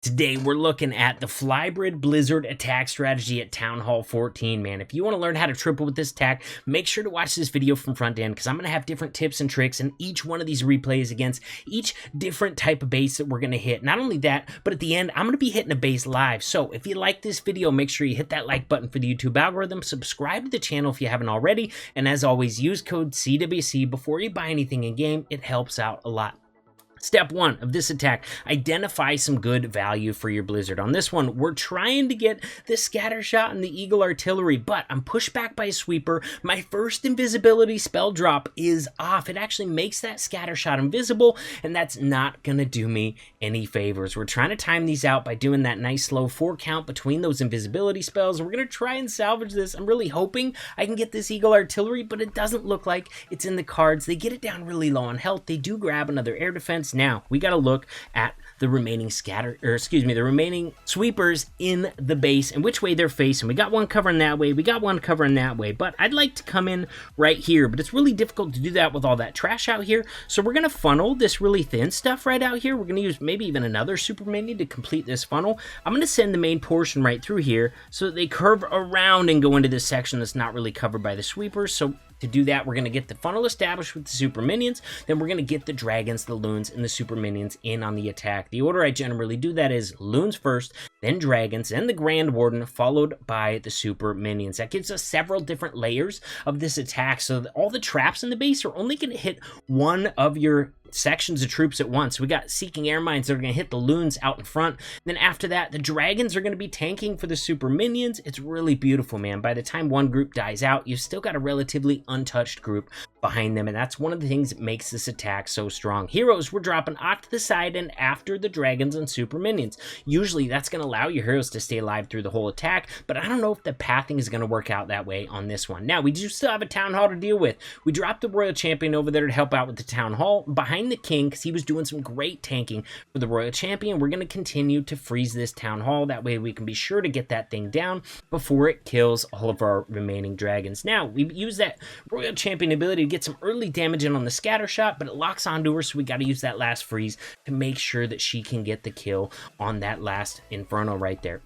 Today, we're looking at the FlyBrid Blizzard attack strategy at Town Hall 14, man. If you want to learn how to triple with this attack, make sure to watch this video from front to end, because I'm going to have different tips and tricks in each one of these replays against each different type of base that we're going to hit. Not only that, but at the end, I'm going to be hitting a base live. So if you like this video, make sure you hit that like button for the YouTube algorithm, subscribe to the channel if you haven't already, and as always, use code CWC before you buy anything in-game. It helps out a lot. Step 1 of this attack, identify some good value for your Blizzard. On this one, we're trying to get the scatter shot and the Eagle artillery, but I'm pushed back by a sweeper. My first invisibility spell drop is off. It actually makes that scatter shot invisible, and that's not going to do me any favors. We're trying to time these out by doing that nice slow 4 count between those invisibility spells. We're going to try and salvage this. I'm really hoping I can get this Eagle artillery, but it doesn't look like it's in the cards. They get it down really low on health. They do grab another air defense. Now, we got to look at the remaining the remaining sweepers in the base and which way they're facing. We got one covering that way, we got one covering that way, but I'd like to come in right here, but it's really difficult to do that with all that trash out here. So we're going to funnel this really thin stuff right out here. We're going to use maybe even another super minion to complete this funnel. I'm going to send the main portion right through here so that they curve around and go into this section that's not really covered by the sweepers. So to do that, we're going to get the funnel established with the super minions, then we're going to get the dragons, the loons, and the super minions in on the attack. The order I generally do that is loons first, then dragons, then the Grand Warden, followed by the super minions. That gives us several different layers of this attack, so that all the traps in the base are only going to hit one of your sections of troops at once. We got Seeking Air Mines that are going to hit the loons out in front. Then after that, the dragons are going to be tanking for the super minions. It's really beautiful, man. By the time one group dies out, you've still got a relatively untouched group behind them, and that's one of the things that makes this attack so strong. Heroes, we're dropping off to the side and after the dragons and super minions. Usually that's going to allow your heroes to stay alive through the whole attack, but I don't know if the pathing is going to work out that way on this one. Now, we do still have a town hall to deal with. We dropped the royal champion over there to help out with the town hall behind the king, because he was doing some great tanking for the royal champion. We're going to continue to freeze this town hall. That way we can be sure to get that thing down before it kills all of our remaining dragons. Now, we use that royal champion ability to get some early damage in on the scatter shot, but it locks onto her, so we got to use that last freeze to make sure that she can get the kill on that last inferno right there.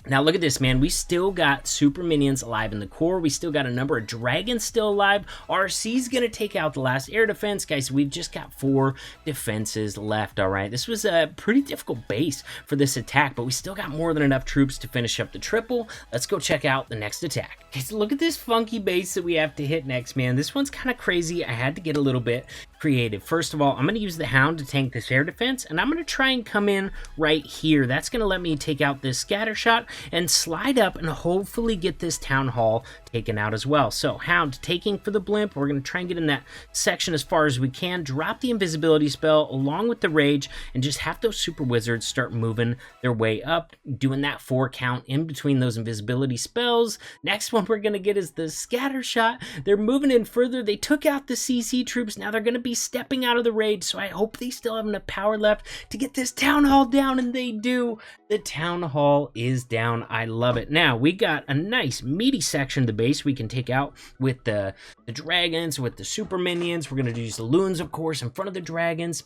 Now look at this, man. We still got super minions alive in the core. We still got a number of dragons still alive. RC's gonna take out the last air defense. Guys, we've just got 4 defenses left, all right? This was a pretty difficult base for this attack, but we still got more than enough troops to finish up the triple. Let's go check out the next attack. Okay, so look at this funky base that we have to hit next, man. This one's kind of crazy. I had to get a little bit creative. First of all, I'm going to use the Hound to tank this air defense, and I'm going to try and come in right here. That's going to let me take out this scatter shot and slide up and hopefully get this town hall taken out as well. So Hound taking for the blimp. We're going to try and get in that section as far as we can, drop the invisibility spell along with the rage, and just have those super wizards start moving their way up, doing that 4 count in between those invisibility spells. Next one we're going to get is the scatter shot. They're moving in further. They took out the CC troops. Now they're going to be stepping out of the rage, so I hope they still have enough power left to get this town hall down, and they do. The town hall is down. I love it. Now we got a nice meaty section of the base we can take out with the dragons, with the super minions. We're going to use the loons, of course, in front of the dragons.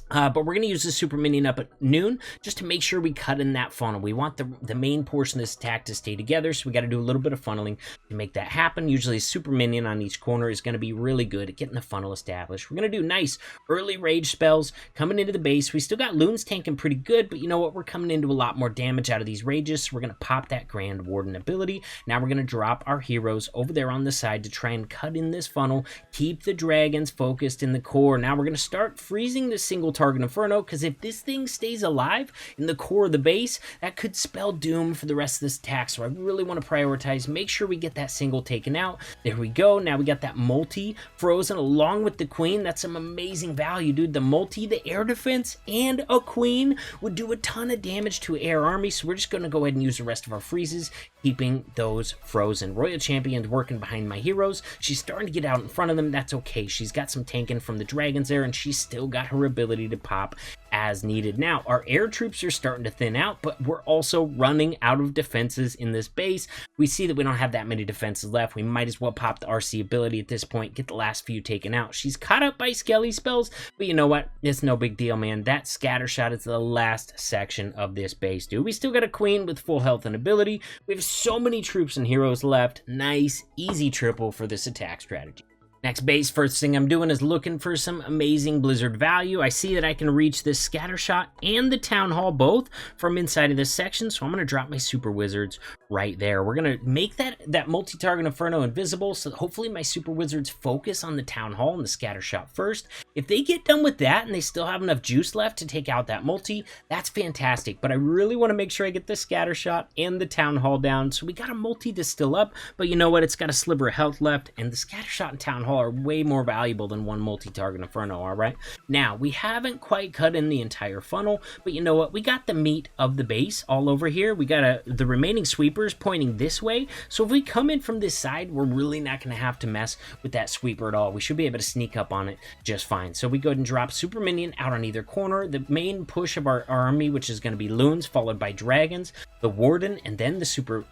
But we're going to use the super minion up at noon just to make sure we cut in that funnel. We want the main portion of this attack to stay together, so we got to do a little bit of funneling to make that happen. Usually a super minion on each corner is going to be really good at getting the funnel established. We're going to do nice early rage spells coming into the base. We still got loons tanking pretty good, but you know what? We're coming into a lot more damage out of these rages, so we're going to pop that Grand Warden ability. Now we're going to drop our heroes over there on the side to try and cut in this funnel, keep the dragons focused in the core. Now we're going to start freezing the single target inferno, because if this thing stays alive in the core of the base, that could spell doom for the rest of this attack. So I really want to prioritize, make sure we get that single taken out. There we go. Now we got that multi frozen along with the queen. That's some amazing value, dude. The multi, the air defense, and a queen would do a ton of damage to air army, so we're just going to go ahead and use the rest of our freezes, keeping those frozen. Royal Champion's working behind my heroes. She's starting to get out in front of them. That's okay. She's got some tanking from the dragons there, and she's still got her ability to pop as needed. Now, our air troops are starting to thin out, but we're also running out of defenses in this base. We see that we don't have that many defenses left. We might as well pop the RC ability at this point, get the last few taken out. She's caught up by Skelly spells, but you know what? It's no big deal, man. That scatter shot is the last section of this base, dude. We still got a queen with full health and ability. We have so many troops and heroes left. Nice, easy triple for this attack strategy. Next base, first thing I'm doing is looking for some amazing Blizzard value. I see that I can reach this scatter shot and the town hall both from inside of this section, so I'm going to drop my super wizards right there. We're going to make that multi-target inferno invisible, so hopefully my super wizards focus on the town hall and the scatter shot first. If they get done with that and they still have enough juice left to take out that multi, that's fantastic, but I really want to make sure I get the scatter shot and the town hall down. So we got a multi that's still up, but you know what? It's got a sliver of health left, and the scatter shot and town hall are way more valuable than one multi-target inferno. All right, now we haven't quite cut in the entire funnel, but you know what? We got the meat of the base all over here. We got the remaining sweepers pointing this way, so if we come in from this side, we're really not going to have to mess with that sweeper at all. We should be able to sneak up on it just fine. So we go ahead and drop super minion out on either corner. The main push of our army, which is going to be loons followed by dragons, the warden, and then the super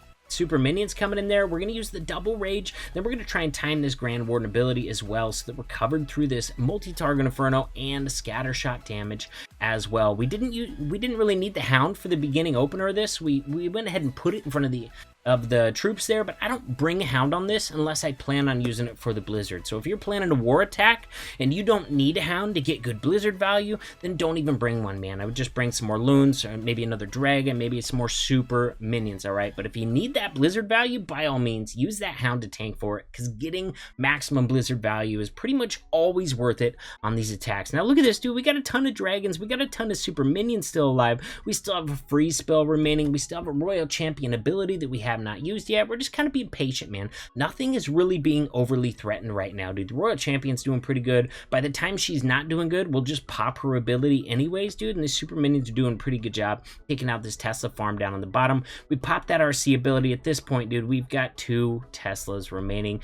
minions coming in there. We're going to use the double rage, then we're going to try and time this Grand Warden ability as well, so that we're covered through this multi-target inferno and scatter shot damage as well. We didn't really need the hound for the beginning opener of this. We went ahead and put it in front of the troops there, but I don't bring a hound on this unless I plan on using it for the blizzard. So if you're planning a war attack and you don't need a hound to get good blizzard value, then don't even bring one, man. I would just bring some more loons, or maybe another dragon, maybe some more super minions. All right, but if you need that blizzard value, by all means use that hound to tank for it, because getting maximum blizzard value is pretty much always worth it on these attacks. Now look at this, dude. We got a ton of dragons, we got a ton of super minions still alive, we still have a freeze spell remaining, we still have a royal champion ability that we have not used yet. We're just kind of being patient, man. Nothing is really being overly threatened right now, dude. The royal champion's doing pretty good. By the time she's not doing good, we'll just pop her ability anyways, dude, and the super minions are doing a pretty good job taking out this Tesla farm down on the bottom. We popped that RC ability. At this point, dude, we've got 2 Teslas remaining.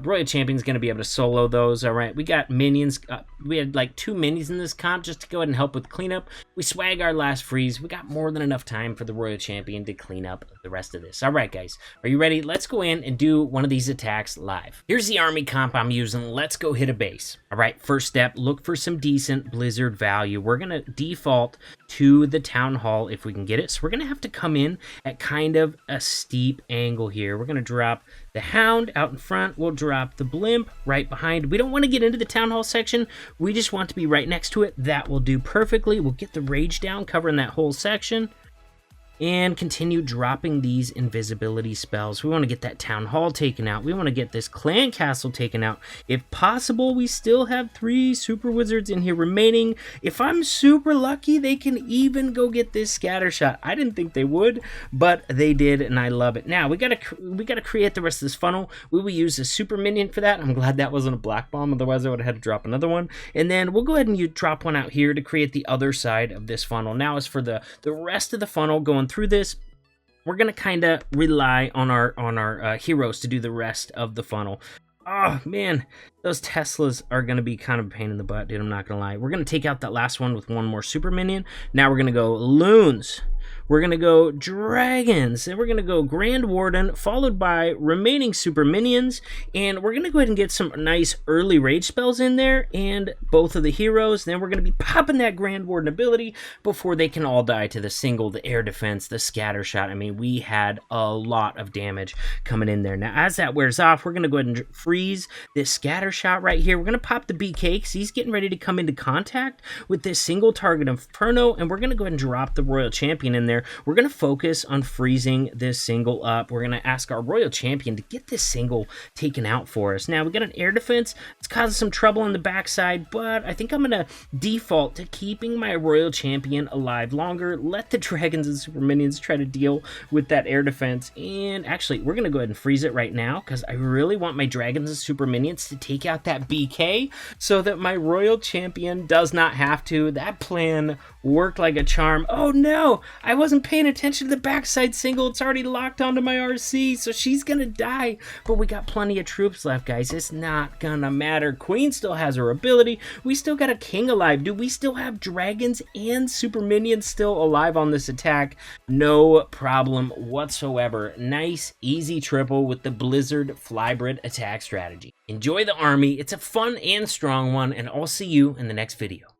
Royal Champion's going to be able to solo those. All right, we got minions. We had like 2 minions in this comp just to go ahead and help with cleanup. We swag our last freeze. We got more than enough time for the Royal Champion to clean up the rest of this. All right, guys, are you ready? Let's go in and do one of these attacks live. Here's the army comp I'm using. Let's go hit a base. All right, first step, look for some decent blizzard value. We're going to default to the town hall if we can get it. So we're going to have to come in at kind of a steep angle here. We're going to drop the hound out in front. We'll drop the blimp right behind. We don't want to get into the town hall section. We just want to be right next to it. That will do perfectly. We'll get the rage down, covering that whole section, and continue dropping these invisibility spells. We want to get that town hall taken out. We want to get this clan castle taken out. If possible, we still have 3 super wizards in here remaining. If I'm super lucky, they can even go get this scatter shot. I didn't think they would, but they did, and I love it. Now we gotta create the rest of this funnel. We will use a super minion for that. I'm glad that wasn't a black bomb, otherwise I would have had to drop another one. And then we'll go ahead and drop one out here to create the other side of this funnel. Now as for the rest of the funnel going through this, we're gonna kind of rely on our heroes to do the rest of the funnel. Oh man, those Teslas are gonna be kind of a pain in the butt, dude. I'm not gonna lie. We're gonna take out that last one with one more super minion. Now we're gonna go loons. We're going to go dragons, and we're going to go Grand Warden, followed by remaining super minions, and we're going to go ahead and get some nice early rage spells in there, and both of the heroes. Then we're going to be popping that Grand Warden ability before they can all die to the single, the air defense, the scatter shot. I mean, we had a lot of damage coming in there. Now, as that wears off, we're going to go ahead and freeze this scatter shot right here. We're going to pop the BK because he's getting ready to come into contact with this single target inferno, and we're going to go ahead and drop the Royal Champion in there. We're going to focus on freezing this single up. We're going to ask our Royal Champion to get this single taken out for us. Now, we got an air defense. It's causing some trouble on the backside, but I think I'm going to default to keeping my Royal Champion alive longer. Let the dragons and super minions try to deal with that air defense. And actually, we're going to go ahead and freeze it right now because I really want my dragons and super minions to take out that BK so that my Royal Champion does not have to. That plan Worked like a charm. Oh no, I wasn't paying attention to the backside single. It's already locked onto my RC, so she's gonna die. But we got plenty of troops left, guys. It's not gonna matter. Queen still has her ability. We still got a king alive. Do we still have dragons and super minions still alive on this attack? No problem whatsoever. Nice, easy triple with the Blizzard FlyBrid attack strategy. Enjoy the army. It's a fun and strong one, and I'll see you in the next video.